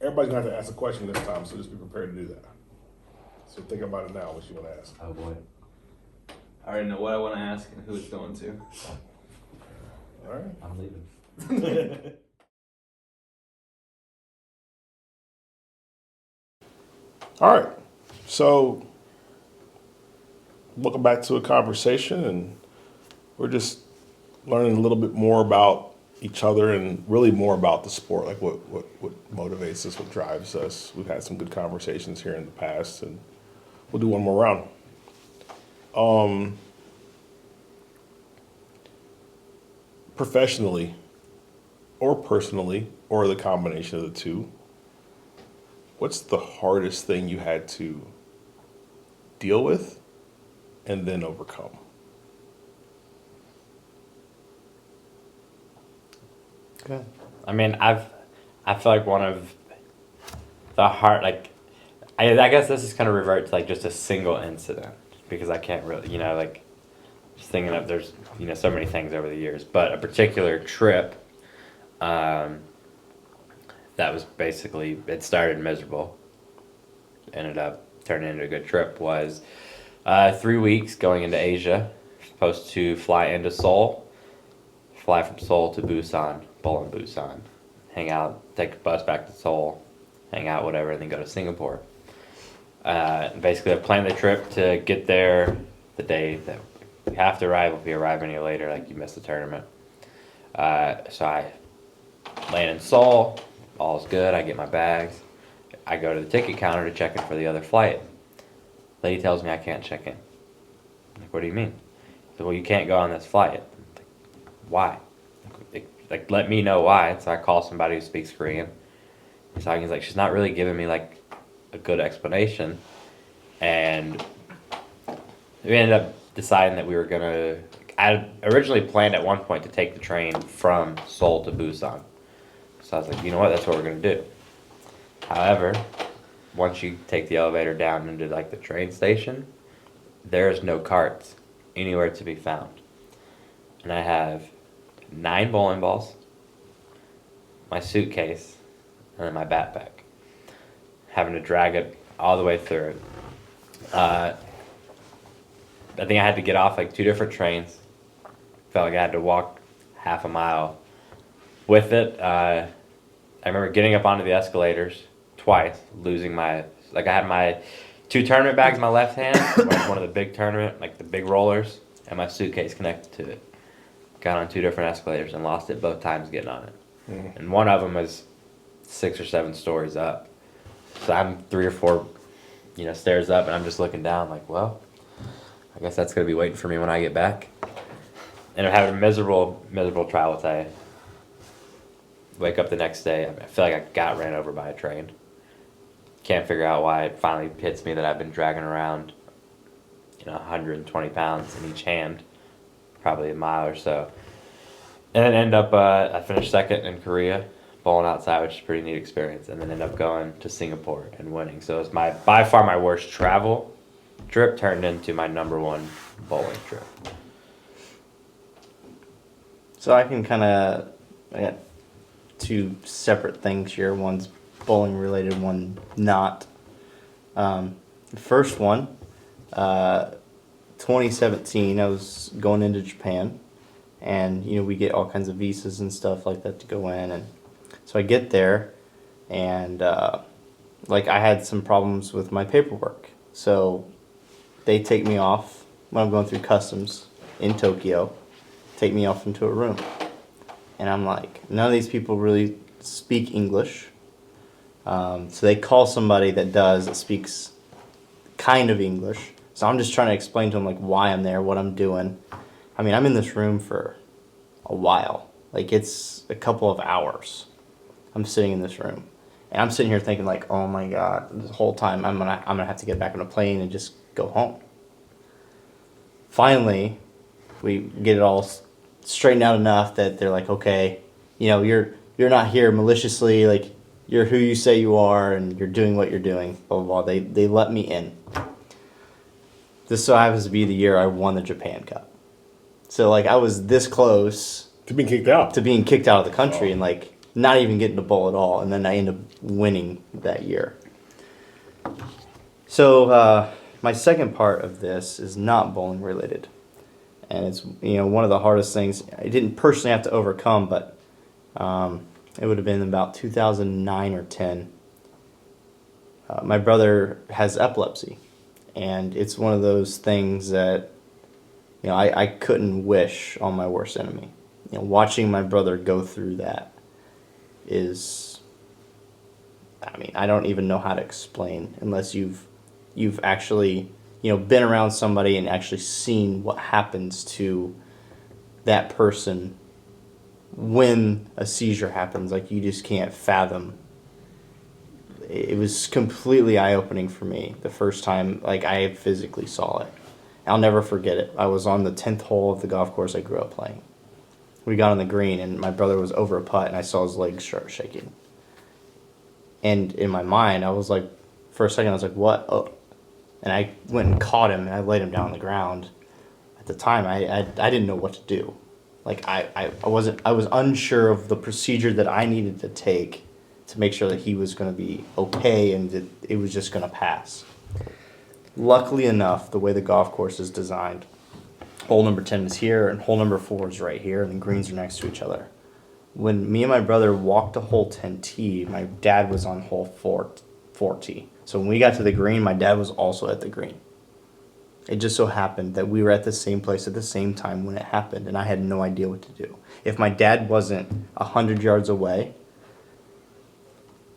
everybody's gonna have to ask a question this time, so just be prepared to do that. So think about it now, what you want to ask. Oh boy. I already know what I want to ask and who it's going to. All right. I'm leaving. All right. So, welcome back to a conversation, and we're just learning a little bit more about each other and really more about the sport, like what motivates us, what drives us. We've had some good conversations here in the past, and we'll do one more round. Professionally or personally, or the combination of the two, what's the hardest thing you had to deal with and then overcome? Okay. I mean, I feel like one of the hard, like, I guess this is kind of revert to like just a single incident because I can't really, like, just thinking of there's, so many things over the years, but a particular trip, that was basically, it started miserable, ended up turning into a good trip, was 3 weeks going into Asia, supposed to fly into Seoul, fly from Seoul to Busan, bowl in Busan, hang out, take a bus back to Seoul, hang out, whatever, and then go to Singapore. Basically, I planned the trip to get there the day that we have to arrive. If we arrive any later, like, you miss the tournament. So I land in Seoul, all's good, I get my bags. I go to the ticket counter to check in for the other flight. Lady tells me I can't check in. I'm like, what do you mean? She said, well, you can't go on this flight. I'm like, why? Like, let me know why. So I call somebody who speaks Korean. So he's like, she's not really giving me like a good explanation. And we ended up deciding that we were gonna, I originally planned at one point to take the train from Seoul to Busan. So I was like, you know what, that's what we're gonna do. However, once you take the elevator down into like the train station, there's no carts anywhere to be found. And I have 9 bowling balls, my suitcase, and then my backpack. Having to drag it all the way through it. I think I had to get off like 2 different trains. Felt like I had to walk half a mile. With it, I remember getting up onto the escalators twice, losing my, like, I had my 2 tournament bags in my left hand, one of the big tournament, like the big rollers, and my suitcase connected to it. Got on 2 different escalators and lost it both times getting on it. Mm-hmm. And one of them was 6 or 7 stories up. So I'm 3 or 4, stairs up, and I'm just looking down like, well, I guess that's going to be waiting for me when I get back. And I'm having a miserable travel day. Wake up the next day, I feel like I got ran over by a train. Can't figure out why. It finally hits me that I've been dragging around, 120 pounds in each hand, probably a mile or so. And then end up, I finished second in Korea, bowling outside, which is a pretty neat experience, and then end up going to Singapore and winning. So it's by far my worst travel trip turned into my number 1 bowling trip. So I can I got 2 separate things here. One's bowling related, one not. The first one, 2017, I was going into Japan, and we get all kinds of visas and stuff like that to go in, and so I get there, and I had some problems with my paperwork, so they take me off when I'm going through customs in Tokyo, take me off into a room, and I'm like, none of these people really speak English, so they call somebody that speaks kind of English. So I'm just trying to explain to them like why I'm there, what I'm doing. I mean, I'm in this room for a while. Like, it's a couple of hours. I'm sitting in this room, and I'm sitting here thinking like, oh my God, this whole time I'm gonna have to get back on a plane and just go home. Finally, we get it all straightened out enough that they're like, okay, you're not here maliciously, like, you're who you say you are, and you're doing what you're doing, blah, blah, blah. They let me in. This so happens to be the year I won the Japan Cup. So, I was this close to being kicked out of the country, and, not even getting the ball at all, and then I end up winning that year. So my second part of this is not bowling related, and it's one of the hardest things I didn't personally have to overcome, but it would have been about 2009 or 10. My brother has epilepsy, and it's one of those things that I couldn't wish on my worst enemy. Watching my brother go through that is, I don't even know how to explain unless you've actually been around somebody and actually seen what happens to that person when a seizure happens. Like, you just can't fathom. It was completely eye-opening for me the first time I physically saw it. I'll never forget it. I was on the 10th hole of the golf course I grew up playing. We got on the green, and my brother was over a putt, and I saw his legs start shaking. And in my mind, I was like, for a second, I was like, what? Oh. And I went and caught him, and I laid him down on the ground. At the time, I didn't know what to do. I was unsure of the procedure that I needed to take to make sure that he was going to be okay and that it was just going to pass. Luckily enough, the way the golf course is designed, hole number 10 is here and hole number 4 is right here, and the greens are next to each other. When me and my brother walked to hole 10T, my dad was on hole 4T. So when we got to the green, my dad was also at the green. It just so happened that we were at the same place at the same time when it happened, and I had no idea what to do. If my dad wasn't 100 yards away,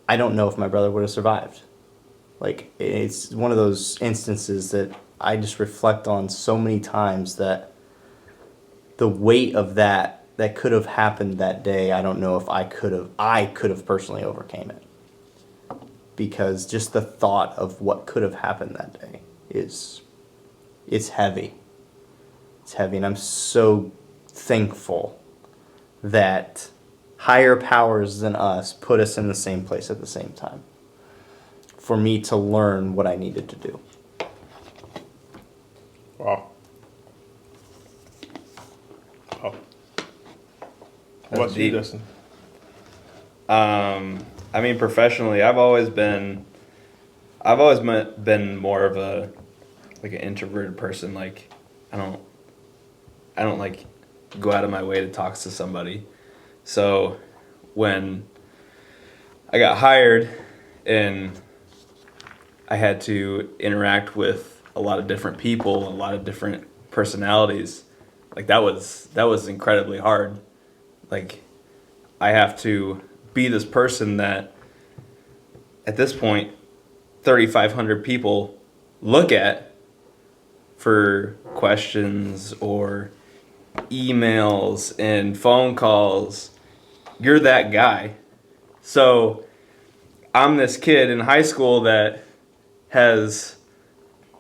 I don't know if my brother would have survived. It's one of those instances that I just reflect on so many times, that the weight of that could have happened that day, I don't know if I could have personally overcame it. Because just the thought of what could have happened that day it's heavy. It's heavy, and I'm so thankful that higher powers than us put us in the same place at the same time for me to learn what I needed to do. Wow. Wow. What about you, deep. Justin? Professionally, I've always been more of an introverted person. I don't like go out of my way to talk to somebody. So when I got hired and I had to interact with a lot of different people, a lot of different personalities, that was incredibly hard. I have to be this person that at this point 3,500 people look at for questions or emails and phone calls. You're that guy. So I'm this kid in high school that has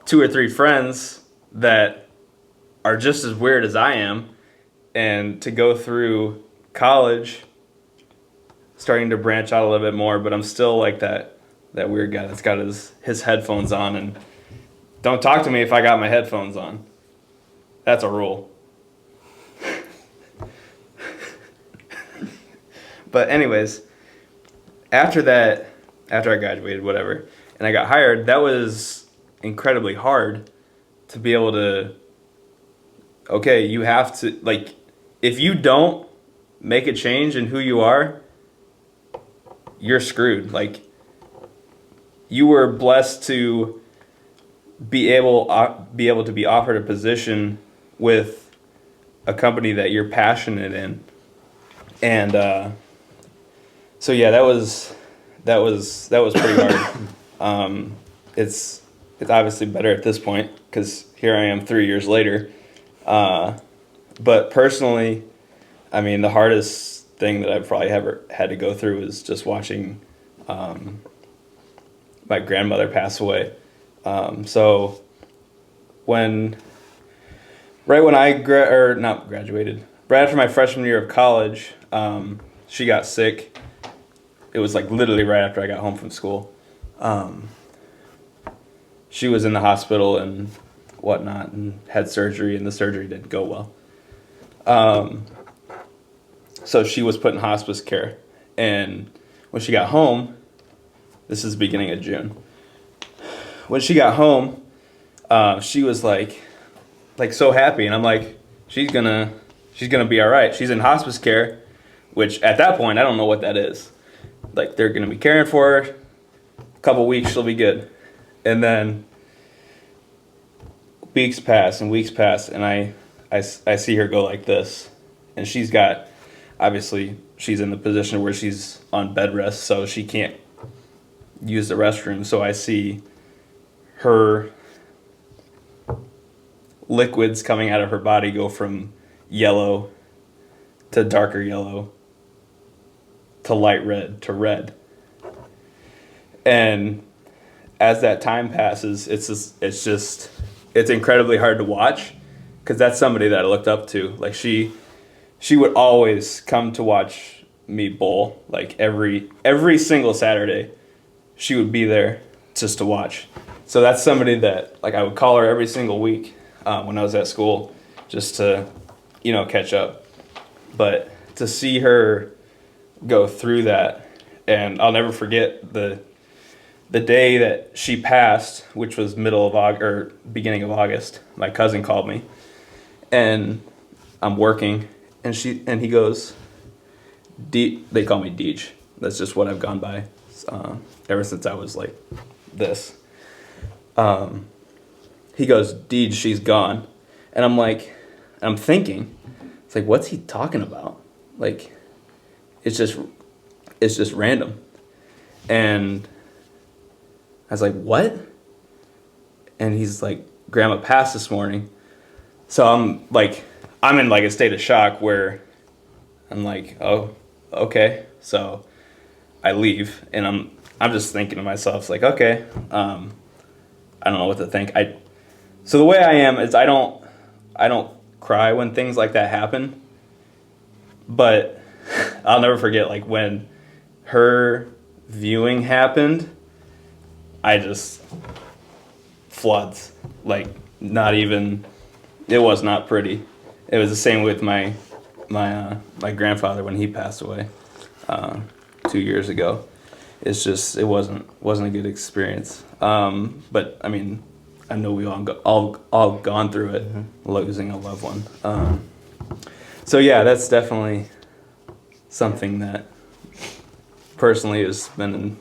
2 or 3 friends that are just as weird as I am, and to go through college starting to branch out a little bit more, but I'm still like that weird guy that's got his headphones on, and don't talk to me if I got my headphones on. That's a rule. But anyways, after I graduated, whatever, and I got hired, that was incredibly hard to be able to, okay, you have to, if you don't make a change in who you are, you're screwed. You were blessed to be able to be offered a position with a company that you're passionate in, and so yeah, that was pretty hard. It's obviously better at this point because here I am 3 years later. But personally, the hardest thing that I've probably ever had to go through is just watching my grandmother pass away. So right when I not graduated, right after my freshman year of college, she got sick. It was literally right after I got home from school. She was in the hospital and whatnot and had surgery, and the surgery didn't go well. So she was put in hospice care, And when she got home, this is the beginning of June. When she got home, she was like so happy, and I'm like, she's gonna be all right. She's in hospice care, which at that point I don't know what that is. Like, they're gonna be caring for her. A couple weeks, she'll be good. And then weeks pass, and I see her go like this, and obviously she's in the position where she's on bed rest, so she can't use the restroom. So I see her liquids coming out of her body go from yellow to darker yellow to light red to red. And as that time passes, it's incredibly hard to watch, because that's somebody that I looked up to. Like, she would always come to watch me bowl. Like, every single Saturday, she would be there just to watch. So that's somebody that, like, I would call her every single week when I was at school, just to, catch up. But to see her go through that, and I'll never forget the day that she passed, which was middle of August or beginning of August. My cousin called me, and I'm working, and he goes, they call me Deej. That's just what I've gone by ever since I was like this. He goes, Deej, she's gone. And I'm thinking, it's like, what's he talking about? Like, it's just random. And I was like, what? And he's like, Grandma passed this morning. So I'm in like a state of shock where I'm like, oh, okay. So I leave, and I'm just thinking to myself, like, okay, I don't know what to think. So the way I am is I don't cry when things like that happen, but I'll never forget, like, when her viewing happened, I just floods, like, not even, it was not pretty. It was the same with my grandfather when he passed away 2 years ago. It's just, it wasn't a good experience. But I mean, I know we all gone through it, losing a loved one. So yeah, that's definitely something that personally it's been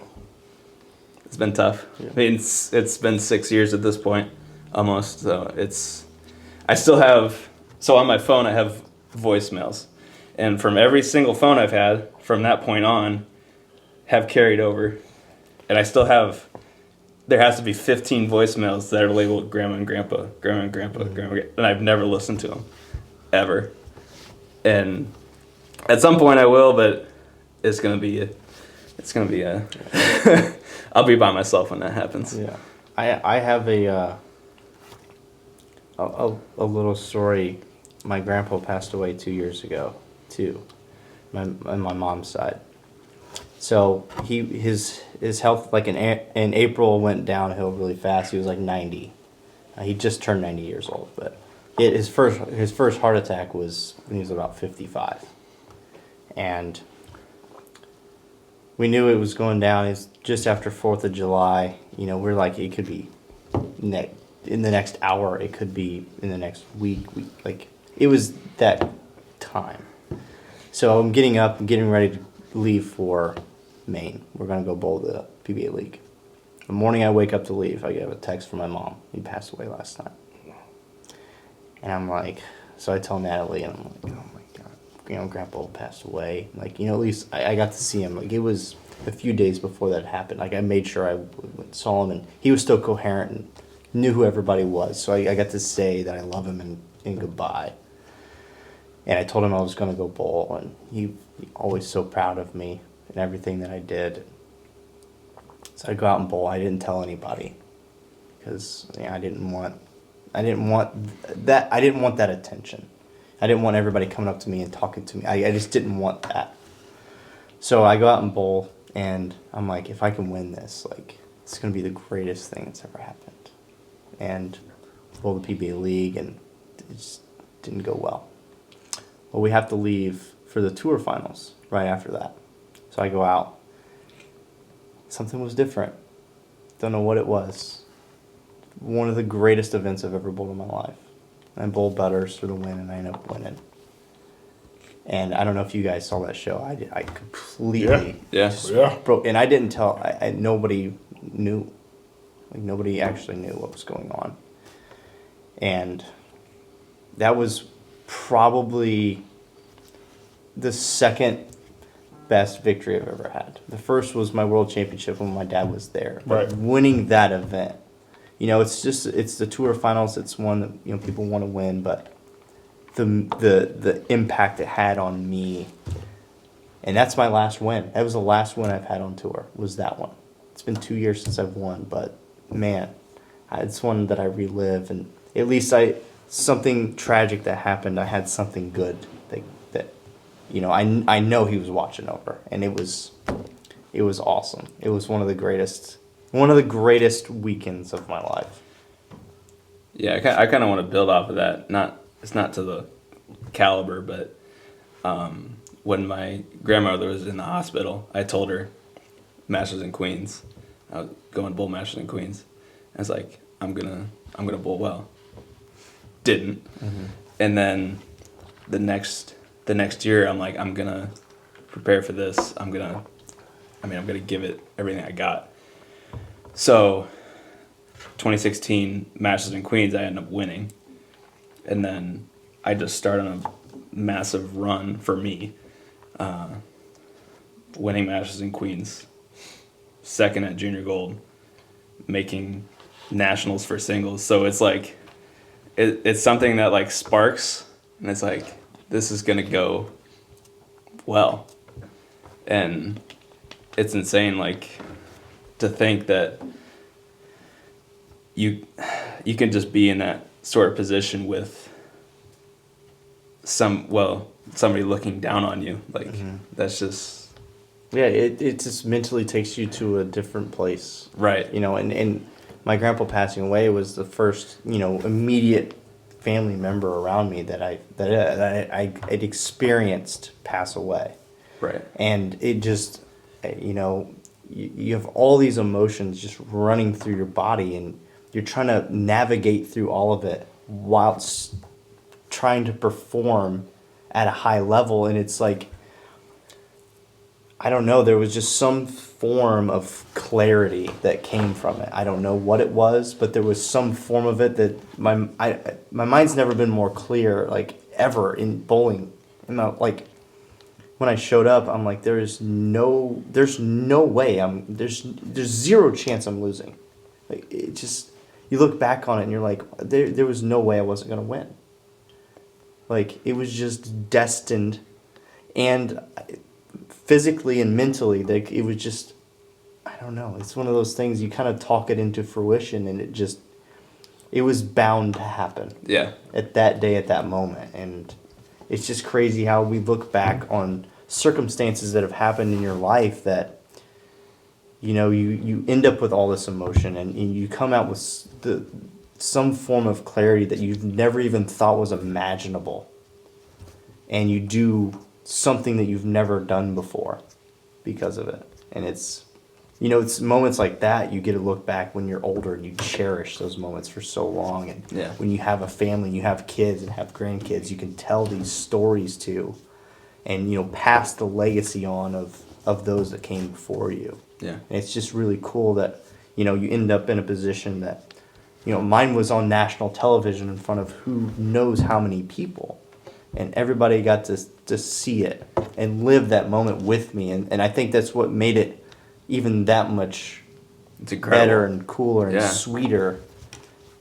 tough. Yeah. I mean, it's been 6 years at this point, almost. So I still have, so on my phone I have voicemails, and from every single phone I've had from that point on have carried over, and I still have, there has to be 15 voicemails that are labeled Grandma and Grandpa, Grandma and Grandpa, Grandma, and I've never listened to them, ever. And at some point I will, but it's gonna be a I'll be by myself when that happens. Yeah, I have a little story. My grandpa passed away 2 years ago, too, on my mom's side. So his health, like in April, went downhill really fast. He was like 90. He just turned 90 years old, but his first heart attack was when he was about 55, and we knew it was going down. It's just after 4th of July. We're like, it could be in the next hour. It could be in the next week. Like, it was that time. So I'm getting up and getting ready to leave for Maine. We're going to go bowl the PBA League. The morning I wake up to leave, I get a text from my mom. He passed away last night. And I'm like, so I tell Natalie, and I'm like, oh my God, Grandpa passed away. Like, at least I got to see him. Like, it was a few days before that happened. Like, I made sure I saw him, and he was still coherent and knew who everybody was. So I got to say that I love him and goodbye. And I told him I was going to go bowl, and he always so proud of me and everything that I did. So I go out and bowl. I didn't tell anybody because I didn't want that attention. I didn't want everybody coming up to me and talking to me. I just didn't want that. So I go out and bowl, and I'm like, if I can win this, like, it's going to be the greatest thing that's ever happened. And bowl the PBA League, and it just didn't go well. Well, we have to leave for the tour finals right after that. So I go out. Something was different. Don't know what it was. One of the greatest events I've ever bowled in my life. I bowled butters for the win, and I ended up winning. And I don't know if you guys saw that show. I did. I completely Yeah. broke. And I didn't tell. Nobody knew. Like, nobody actually knew what was going on. And that was probably the second best victory I've ever had. The first was my world championship when my dad was there. But Right. winning that event, it's the tour finals. It's one that people want to win, but the impact it had on me, and that's my last win. That was the last win I've had on tour. Was that one? It's been 2 years since I've won, but man, it's one that I relive, and at least something tragic that happened. I had something good that I know he was watching over, and it was awesome. It was one of the greatest weekends of my life. Yeah, I kind of want to build off of that. It's not to the caliber, but when my grandmother was in the hospital, I told her Masters and Queens. I was going bowl Masters and Queens. I was like, I'm gonna bowl well. Didn't. Mm-hmm. And then the next year, I'm like, I'm gonna prepare for this. I'm gonna give it everything I got. So 2016 Masters and Queens, I ended up winning. And then I just started on a massive run for me, winning Masters and Queens, second at Junior Gold, making nationals for singles. So it's like, it's something that like sparks, and it's like, this is gonna go well. And it's insane, like, to think that you can just be in that sort of position with somebody looking down on you. Like, that's just... Yeah, it just mentally takes you to a different place. Right. And my grandpa passing away was the first, immediate family member around me that I'd experienced pass away. Right. And it just, you have all these emotions just running through your body, and you're trying to navigate through all of it whilst trying to perform at a high level. And it's like, I don't know, there was just some form of clarity that came from it. I don't know what it was, but there was some form of it that my mind's never been more clear, like, ever in bowling. And like, when I showed up, I'm like, there's no way there's zero chance I'm losing. Like, it just, you look back on it and you're like, there was no way I wasn't gonna win. Like, it was just destined, and physically and mentally, like, it was just, I don't know. It's one of those things, you kind of talk it into fruition, and it was bound to happen. Yeah. At that day, at that moment. And it's just crazy how we look back on circumstances that have happened in your life that, you end up with all this emotion, and you come out with some form of clarity that you've never even thought was imaginable. And you do something that you've never done before because of it. And it's moments like that you get to look back when you're older, and you cherish those moments for so long. And Yeah. when you have a family, you have kids and have grandkids, you can tell these stories to, and pass the legacy on of those that came before you. Yeah. And it's just really cool that you end up in a position that mine was on national television in front of who knows how many people. And everybody got to see it and live that moment with me. And I think that's what made it even that much It's incredible. better and cooler and Yeah. sweeter,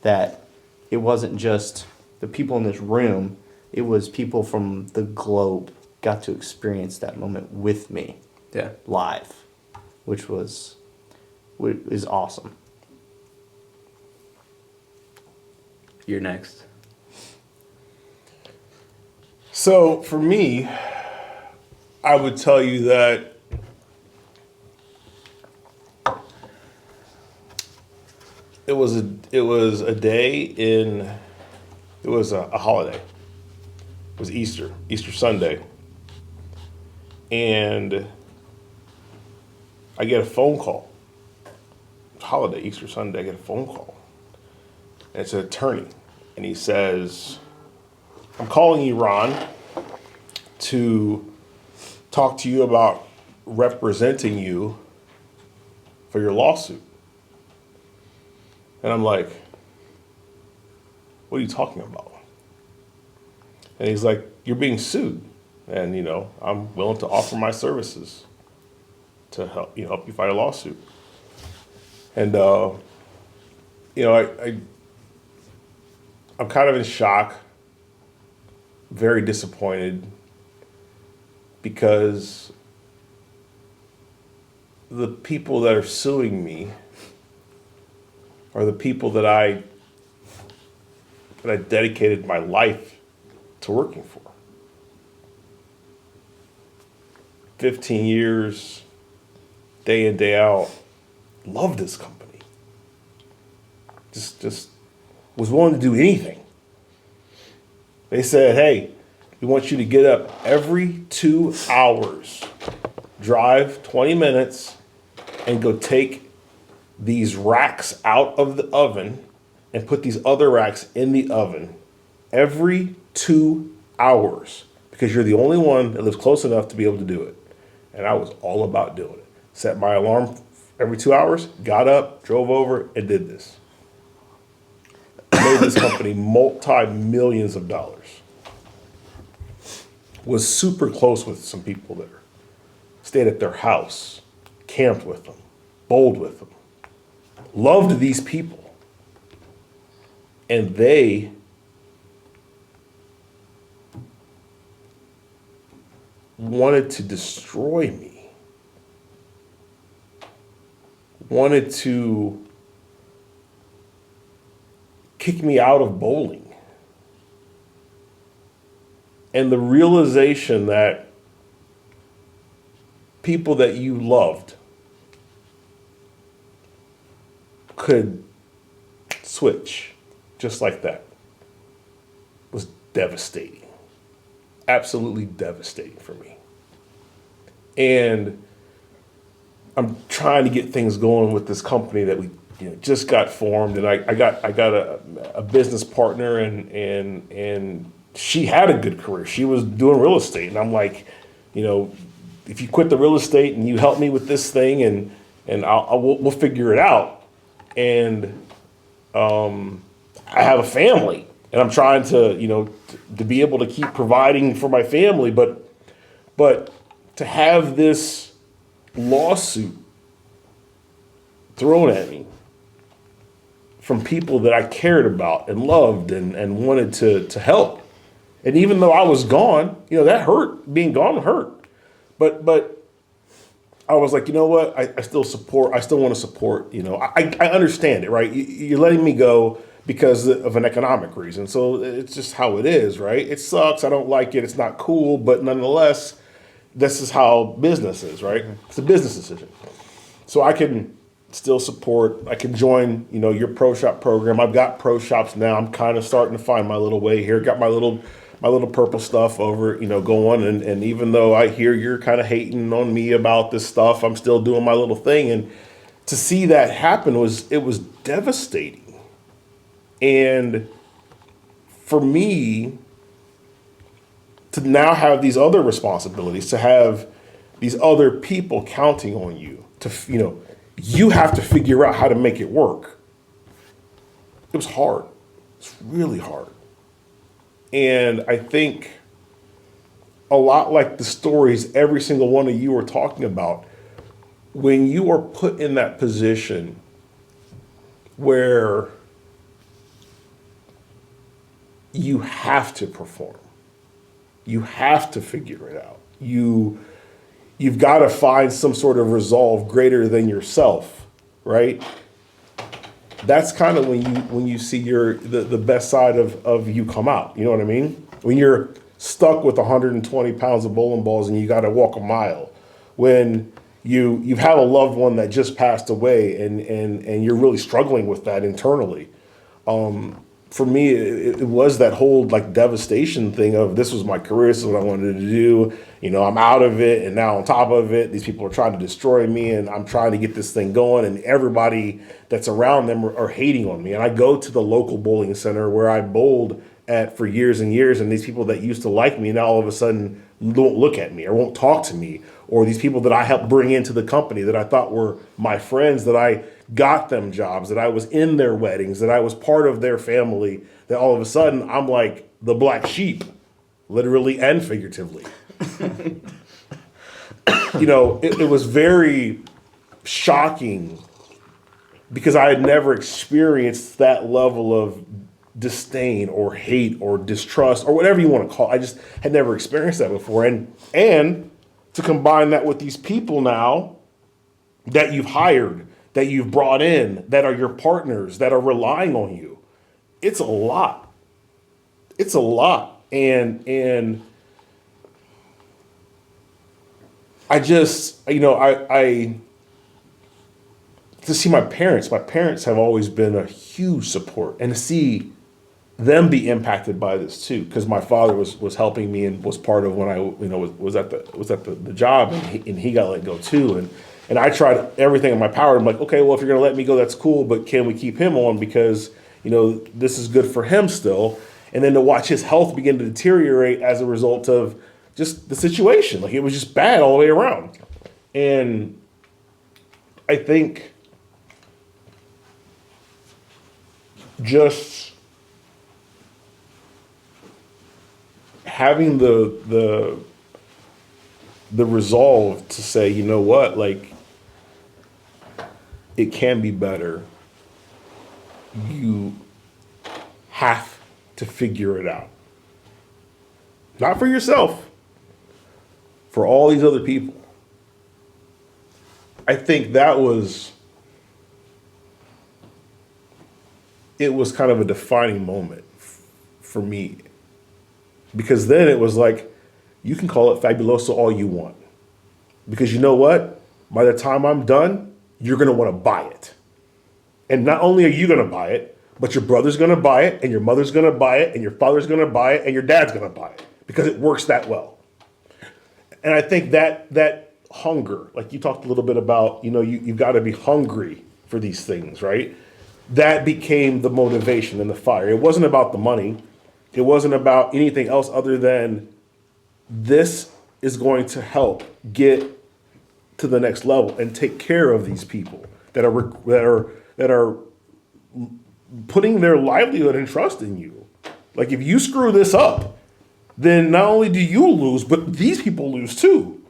that it wasn't just the people in this room, it was people from the globe got to experience that moment with me Yeah. live, which is awesome. You're next. So for me, I would tell you that it was a holiday. It was Easter Sunday. And I get a phone call. Holiday, Easter Sunday, I get a phone call. And it's an attorney. And he says, I'm calling you, Ron, to talk to you about representing you for your lawsuit. And I'm like, what are you talking about? And he's like, you're being sued. And, I'm willing to offer my services to help you fight a lawsuit. And, I'm kind of in shock, very disappointed, because the people that are suing me are the people that I dedicated my life to working for. 15 years, day in, day out, loved this company. Just was willing to do anything. They said, hey, we want you to get up every 2 hours, drive 20 minutes, and go take these racks out of the oven and put these other racks in the oven every 2 hours, because you're the only one that lives close enough to be able to do it. And I was all about doing it. Set my alarm every 2 hours, got up, drove over, and did this. Made this company multi-millions of dollars. Was super close with some people there. Stayed at their house, camped with them, bowled with them. Loved these people. And they wanted to destroy me. Wanted to kick me out of bowling. And the realization that people that you loved could switch just like that was devastating. Absolutely devastating for me. And I'm trying to get things going with this company that we just got formed, and I got a business partner, and she had a good career. She was doing real estate, and I'm like, if you quit the real estate and you help me with this thing, and we'll figure it out. And I have a family, and I'm trying to to be able to keep providing for my family, but to have this lawsuit thrown at me from people that I cared about and loved and wanted to help. And even though I was gone, that hurt. Being gone hurt. But I was like, you know what? I still want to support, I understand it, right? You're letting me go because of an economic reason. So it's just how it is, right? It sucks. I don't like it. It's not cool. But nonetheless, this is how business is, right? It's a business decision. So I can still support. I can join, your pro shop program. I've got pro shops now. I'm kind of starting to find my little way here. Got my little purple stuff over, going. And even though I hear you're kind of hating on me about this stuff, I'm still doing my little thing. And to see that happen was devastating. And for me to now have these other responsibilities, to have these other people counting on you, to, you have to figure out how to make it work. It was hard. It's really hard. And I think a lot like the stories every single one of you are talking about, when you are put in that position where you have to perform, you have to figure it out, you've got to find some sort of resolve greater than yourself, right? That's kind of when you see the best side of you come out. You know what I mean? When you're stuck with 120 pounds of bowling balls and you got to walk a mile. When you have a loved one that just passed away and you're really struggling with that internally. for me, it was that whole like devastation thing of this was my career, this is what I wanted to do. You know, I'm out of it, and now on top of it, these people are trying to destroy me, and I'm trying to get this thing going, and everybody that's around them are hating on me. And I go to the local bowling center where I bowled at for years and years, and these people that used to like me now all of a sudden don't look at me or won't talk to me, or these people that I helped bring into the company that I thought were my friends, that I got them jobs, that I was in their weddings, that I was part of their family, that all of a sudden I'm like the black sheep, literally and figuratively. You know, it was very shocking because I had never experienced that level of disdain or hate or distrust or whatever you want to call it. I just had never experienced that before. And to combine that with these people now that you've hired, that you've brought in, that are your partners, that are relying on you, it's a lot. It's a lot. And I just, you know, I to see my parents have always been a huge support, and to see them be impacted by this too, because my father was helping me and was part of when I, you know, was at the job, and he got let go too, and I tried everything in my power. I'm like, okay, well, if you're gonna let me go, that's cool, but can we keep him on, because you know this is good for him still. And then to watch his health begin to deteriorate as a result of just the situation, like it was just bad all the way around. And I think just having the resolve to say, you know what, like it can be better. You have to figure it out. Not for yourself, for all these other people. I think that was, it was kind of a defining moment for me. Because then it was like, you can call it fabuloso all you want. Because you know what? By the time I'm done, you're going to want to buy it. And not only are you going to buy it, but your brother's going to buy it, and your mother's going to buy it, and your father's going to buy it, and your dad's going to buy it. Because it works that well. And I think that hunger, like you talked a little bit about, you know, you've got to be hungry for these things, right? That became the motivation and the fire. It wasn't about the money. It wasn't about anything else other than this is going to help get to the next level and take care of these people that are putting their livelihood and trust in you. Like if you screw this up, then not only do you lose, but these people lose too.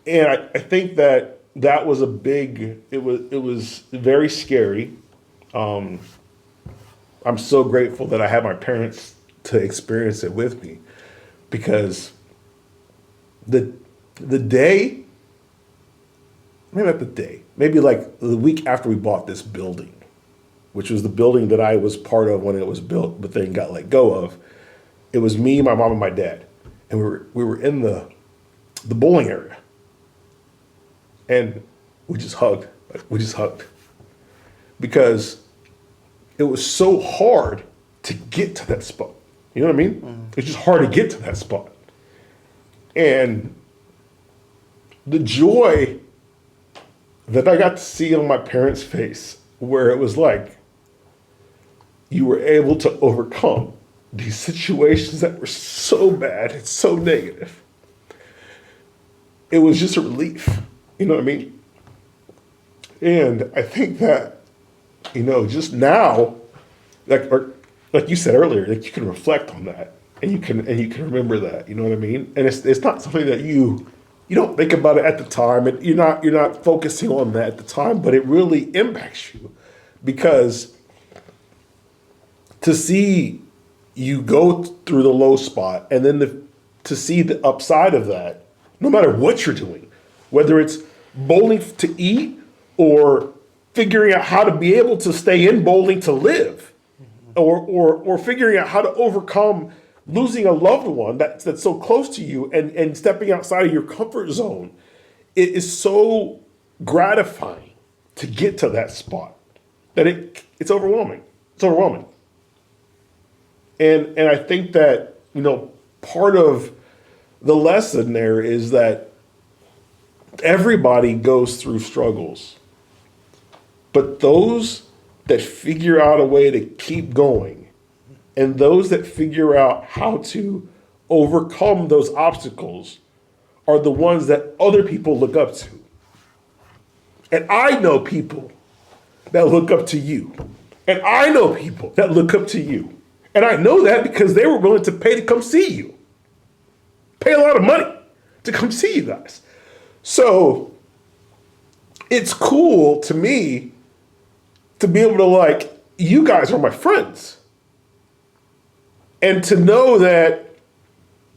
And I think that was a big, it was very scary. I'm so grateful that I had my parents to experience it with me, because the day, maybe not the day, maybe like the week after we bought this building, which was the building that I was part of when it was built, but then got let go of. It was me, my mom, and my dad, and we were in the bowling area, and we just hugged, because it was so hard to get to that spot. You know what I mean? Mm-hmm. It's just hard to get to that spot, and the joy that I got to see on my parents' face, where it was like you were able to overcome these situations that were so bad and so negative. It was just a relief, you know what I mean? And I think that, you know, just now, like you said earlier, that you can reflect on that and you can remember that, you know what I mean? And it's not something that you don't think about it at the time, and you're not focusing on that at the time, but it really impacts you, because to see you go through the low spot, and then to see the upside of that, no matter what you're doing, whether it's bowling to eat or figuring out how to be able to stay in bowling to live, or figuring out how to overcome losing a loved one that's so close to you, and stepping outside of your comfort zone, it is so gratifying to get to that spot that it's overwhelming. It's overwhelming. And I think that, part of the lesson there is that everybody goes through struggles. But those that figure out a way to keep going and those that figure out how to overcome those obstacles are the ones that other people look up to. And I know people that look up to you. And I know people that look up to you. And I know that because they were willing to pay to come see you. Pay a lot of money to come see you guys. So it's cool to me to be able to you guys are my friends. And to know that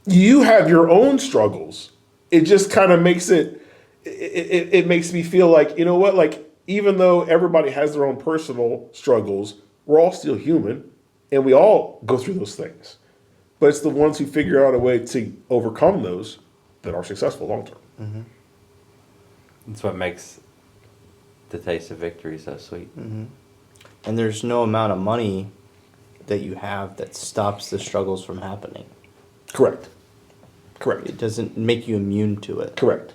you have your own struggles, it just kind of makes it makes me feel like, you know what, even though everybody has their own personal struggles, we're all still human and we all go through those things. But it's the ones who figure out a way to overcome those that are successful long term. Mm-hmm. That's what makes the taste of victory so sweet. Mm-hmm. And there's no amount of money that you have that stops the struggles from happening. Correct. It doesn't make you immune to it. Correct.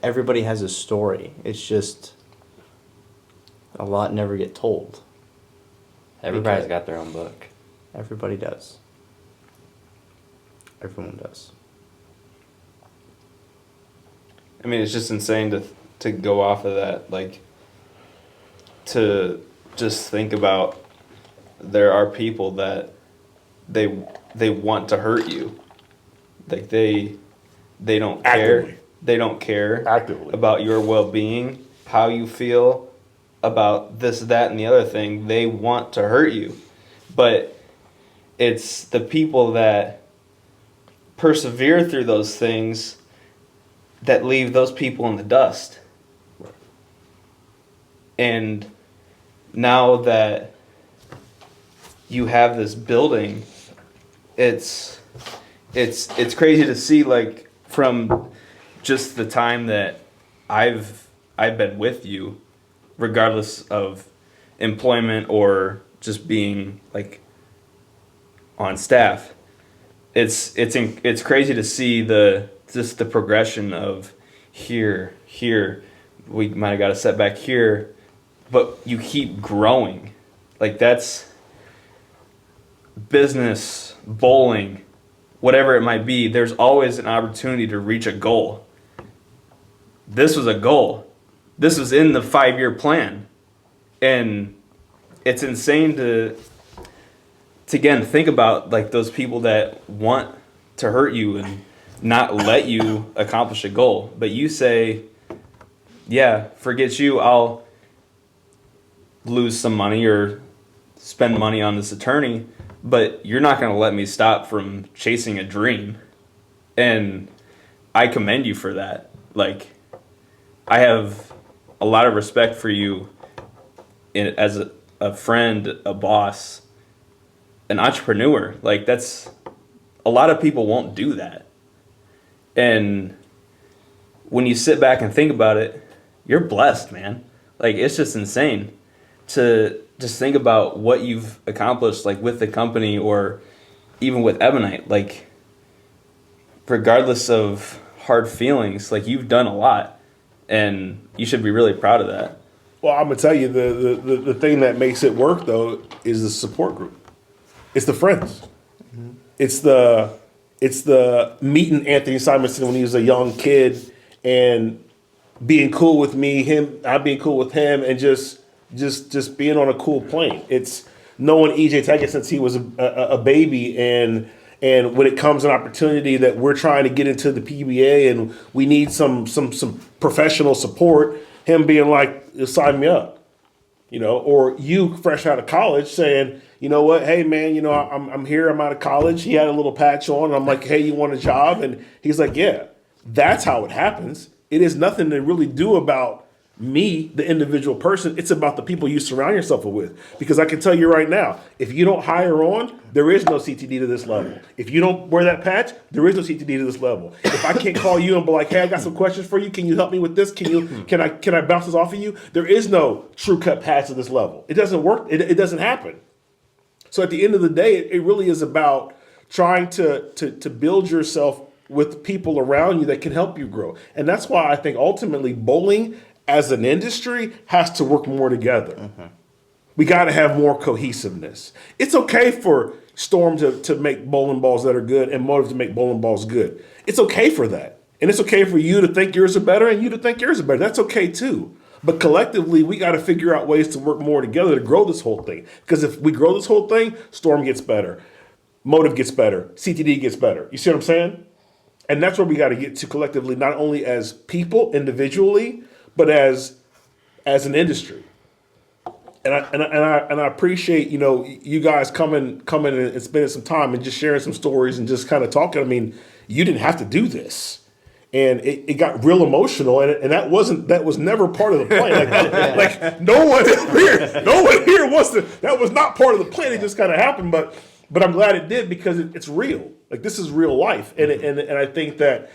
Everybody has a story. It's just a lot never get told. Everybody's got their own book. Everybody does. Everyone does. I mean, it's just insane to go off of that, to just think about there are people that they want to hurt you. They don't care. Actively. They don't care Actively. about your well-being, how you feel about this, that, and the other thing. They want to hurt you. But it's the people that persevere through those things that leave those people in the dust. And now that you have this building, it's crazy to see, from just the time that I've been with you, regardless of employment or just being on staff. It's crazy to see the progression of here we might have got a setback here, but you keep growing. That's business, bowling, whatever it might be. There's always an opportunity to reach a goal. This was a goal. This was in the 5-year plan. And it's insane to again think about those people that want to hurt you and not let you accomplish a goal. But you say, yeah, forget you, I'll lose some money or spend money on this attorney, but you're not going to let me stop from chasing a dream. And I commend you for that. I have a lot of respect for you as a friend, a boss, an entrepreneur. That's a lot of people won't do that. And when you sit back and think about it, you're blessed, man. It's just insane to just think about what you've accomplished, with the company or even with Ebonite. Regardless of hard feelings, you've done a lot, and you should be really proud of that. Well, I'm gonna tell you the thing that makes it work though is the support group. It's the friends. Mm-hmm. It's the meeting Anthony Simonsen when he was a young kid and being cool with me, I'm being cool with him, and just being on a cool plane. It's knowing EJ Tackett since he was a baby, and when it comes an opportunity that we're trying to get into the PBA and we need some professional support, him being like, sign me up, or you fresh out of college saying, you know what, hey man, I'm here, I'm out of college. He had a little patch on, and I'm like, hey, you want a job? And he's like, yeah. That's how it happens. It is nothing to really do about me, the individual person. It's about the people you surround yourself with. Because I can tell you right now, if you don't hire on, there is no CTD to this level. If you don't wear that patch, there is no CTD to this level. If I can't call you and be like, hey, I got some questions for you. Can you help me with this? Can I bounce this off of you? There is no true cut patch to this level. It doesn't work. It doesn't happen. So at the end of the day, it really is about trying to build yourself with people around you that can help you grow. And that's why I think ultimately bowling as an industry has to work more together. We got to have more cohesiveness. It's okay for Storm to make bowling balls that are good and Motive to make bowling balls good. It's okay for that. And it's okay for you to think yours are better and you to think yours are better. That's okay too. But collectively, we got to figure out ways to work more together to grow this whole thing. Because if we grow this whole thing, Storm gets better, Motive gets better, CTD gets better. You see what I'm saying? And that's where we got to get to collectively, not only as people individually, but as an industry. And I appreciate, you know, you guys coming and spending some time and just sharing some stories and just kind of talking. I mean, you didn't have to do this. And it got real emotional, and that was never part of the plan. Like no one here wants to. That was not part of the plan. It just kind of happened, but I'm glad it did because it's real. Like this is real life, and I think that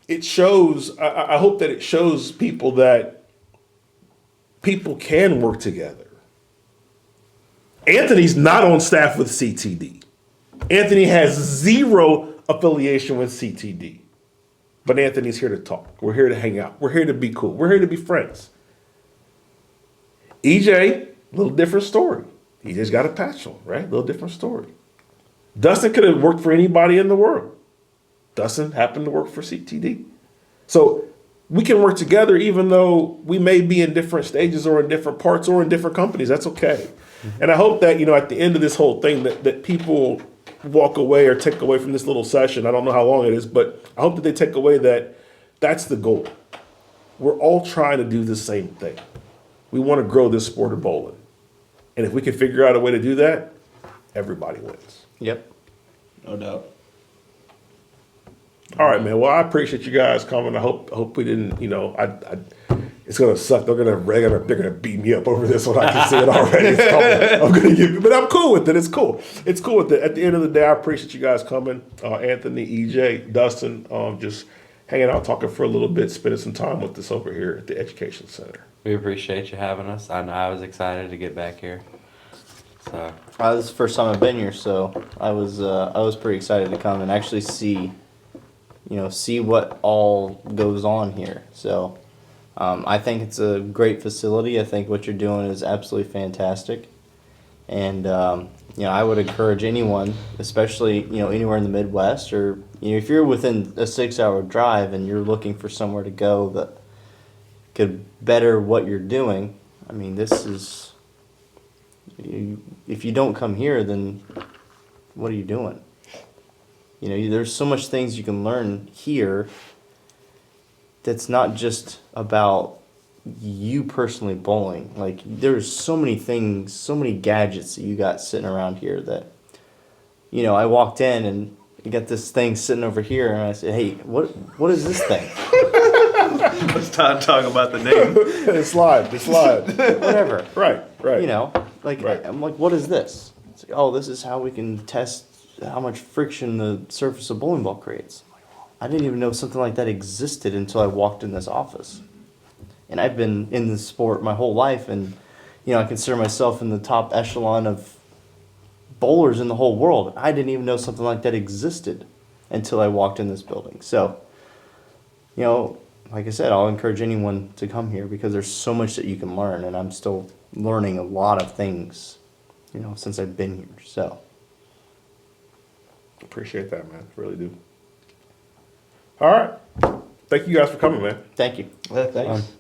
it shows. I hope that it shows people that people can work together. Anthony's not on staff with CTD. Anthony has zero affiliation with CTD. But Anthony's here to talk. We're here to hang out. We're here to be cool. We're here to be friends. EJ, a little different story. EJ's got a patch on, right? A little different story. Dustin could have worked for anybody in the world. Dustin happened to work for CTD. So we can work together even though we may be in different stages or in different parts or in different companies. That's okay. And I hope that, you know, at the end of this whole thing that people walk away or take away from this little session. I don't know how long it is, but I hope that they take away that that's the goal. We're all trying to do the same thing. We want to grow this sport of bowling. And if we can figure out a way to do that, everybody wins. Yep. No doubt. All right, man. Well, I appreciate you guys coming. I hope we didn't, you know, it's gonna suck. They're gonna beat me up over this one. I can see it already. It's coming. I'm gonna give you, but I'm cool with it. It's cool. It's cool with it. At the end of the day, I appreciate you guys coming. Anthony, EJ, Dustin, just hanging out, talking for a little bit, spending some time with us over here at the Education Center. We appreciate you having us. I know I was excited to get back here. So This is the first time I've been here, so I was pretty excited to come and actually see what all goes on here. So I think it's a great facility. I think what you're doing is absolutely fantastic. And, I would encourage anyone, especially, anywhere in the Midwest or, if you're within a 6-hour drive and you're looking for somewhere to go that could better what you're doing, I mean, this is, if you don't come here, then what are you doing? There's so much things you can learn here that's not just about you personally bowling. Like, there's so many things, so many gadgets that you got sitting around here that, I walked in and you got this thing sitting over here and I said, hey, what is this thing? Let's talk about the name. It's live. Whatever. Right. Right. I'm like, what is this? It's like, oh, this is how we can test how much friction the surface of bowling ball creates. I didn't even know something like that existed until I walked in this office. And I've been in this sport my whole life, and I consider myself in the top echelon of bowlers in the whole world. I didn't even know something like that existed until I walked in this building. So, like I said, I'll encourage anyone to come here because there's so much that you can learn, and I'm still learning a lot of things, since I've been here. So Appreciate that, man. Really do. All right. Thank you guys for coming, man. thank you. Thanks.